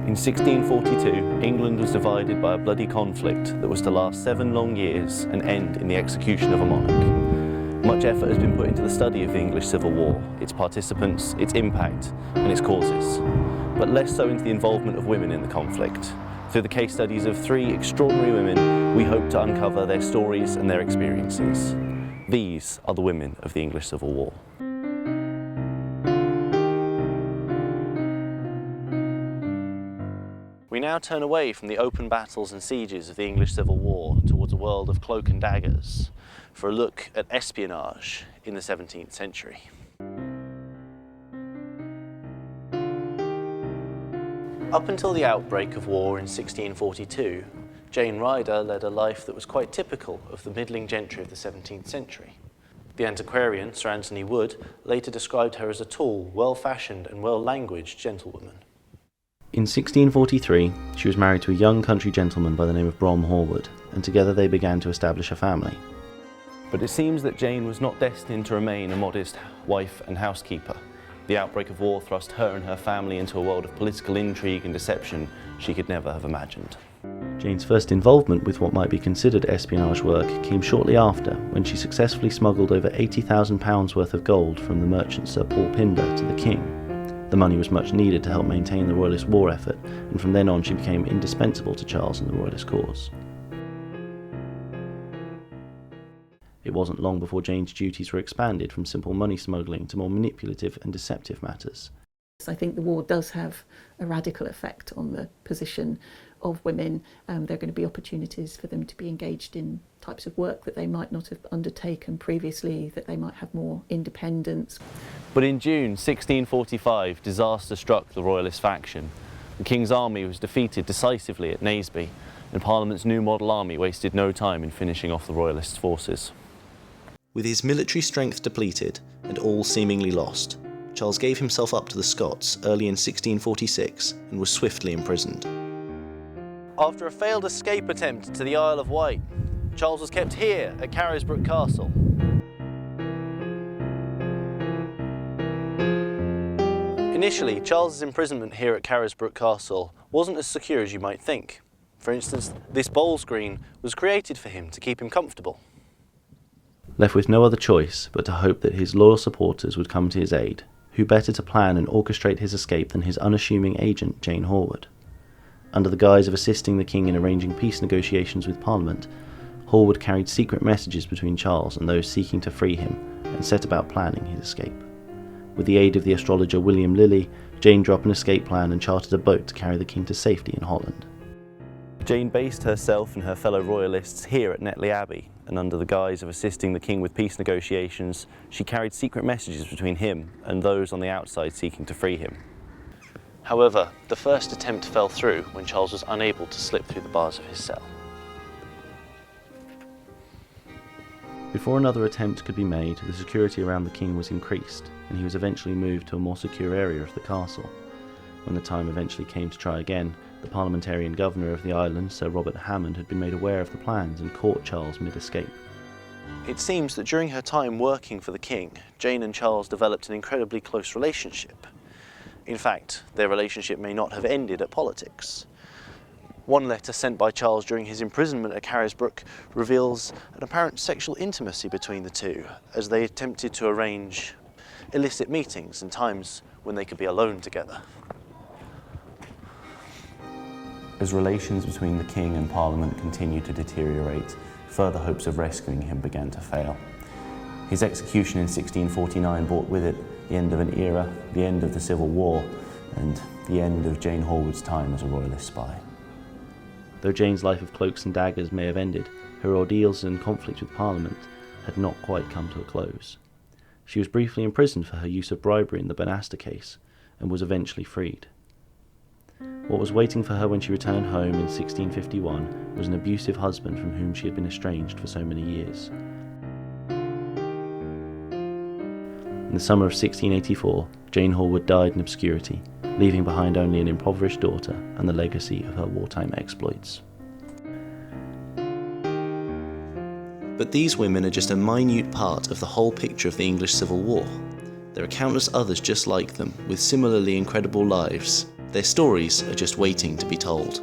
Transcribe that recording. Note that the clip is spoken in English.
In 1642, England was divided by a bloody conflict that was to last 7 long years and end in the execution of a monarch. Much effort has been put into the study of the English Civil War, its participants, its impact, and its causes, but less so into the involvement of women in the conflict. Through the case studies of 3 extraordinary women, we hope to uncover their stories and their experiences. These are the women of the English Civil War. We now turn away from the open battles and sieges of the English Civil War towards a world of cloak and daggers for a look at espionage in the 17th century. Up until the outbreak of war in 1642, Jane Ryder led a life that was quite typical of the middling gentry of the 17th century. The antiquarian, Sir Anthony Wood, later described her as a tall, well-fashioned and well-languaged gentlewoman. In 1643, she was married to a young country gentleman by the name of Whorwood, and together they began to establish a family. But it seems that Jane was not destined to remain a modest wife and housekeeper. The outbreak of war thrust her and her family into a world of political intrigue and deception she could never have imagined. Jane's first involvement with what might be considered espionage work came shortly after, when she successfully smuggled over £80,000 worth of gold from the merchant Sir Paul Pindar to the king. The money was much needed to help maintain the Royalist war effort, and from then on she became indispensable to Charles and the Royalist cause. It wasn't long before Jane's duties were expanded from simple money smuggling to more manipulative and deceptive matters. I think the war does have a radical effect on the position of women. There are going to be opportunities for them to be engaged in types of work that they might not have undertaken previously, that they might have more independence. But in June 1645, disaster struck the Royalist faction. The King's army was defeated decisively at Naseby, and Parliament's new model army wasted no time in finishing off the Royalist forces. With his military strength depleted and all seemingly lost, Charles gave himself up to the Scots early in 1646 and was swiftly imprisoned. After a failed escape attempt to the Isle of Wight, Charles was kept here at Carisbrooke Castle. Initially, Charles's imprisonment here at Carisbrooke Castle wasn't as secure as you might think. For instance, this bowl screen was created for him to keep him comfortable. Left with no other choice but to hope that his loyal supporters would come to his aid, who better to plan and orchestrate his escape than his unassuming agent, Jane Whorwood. Under the guise of assisting the king in arranging peace negotiations with Parliament, Whorwood carried secret messages between Charles and those seeking to free him, and set about planning his escape. With the aid of the astrologer William Lilly, Jane drew up an escape plan and chartered a boat to carry the king to safety in Holland. Jane based herself and her fellow royalists here at Netley Abbey, and under the guise of assisting the king with peace negotiations, she carried secret messages between him and those on the outside seeking to free him. However, the first attempt fell through when Charles was unable to slip through the bars of his cell. Before another attempt could be made, the security around the king was increased, and he was eventually moved to a more secure area of the castle. When the time eventually came to try again, the parliamentarian governor of the island, Sir Robert Hammond, had been made aware of the plans and caught Charles mid-escape. It seems that during her time working for the king, Jane and Charles developed an incredibly close relationship. In fact, their relationship may not have ended at politics. One letter sent by Charles during his imprisonment at Carisbrooke reveals an apparent sexual intimacy between the two, as they attempted to arrange illicit meetings and times when they could be alone together. As relations between the king and Parliament continued to deteriorate, further hopes of rescuing him began to fail. His execution in 1649 brought with it the end of an era, the end of the Civil War, and the end of Jane Whorwood's time as a royalist spy. Though Jane's life of cloaks and daggers may have ended, her ordeals and conflict with Parliament had not quite come to a close. She was briefly imprisoned for her use of bribery in the Bannister case, and was eventually freed. What was waiting for her when she returned home in 1651 was an abusive husband from whom she had been estranged for so many years. In the summer of 1684, Jane Whorwood died in obscurity, leaving behind only an impoverished daughter and the legacy of her wartime exploits. But these women are just a minute part of the whole picture of the English Civil War. There are countless others just like them, with similarly incredible lives, Their stories are just waiting to be told.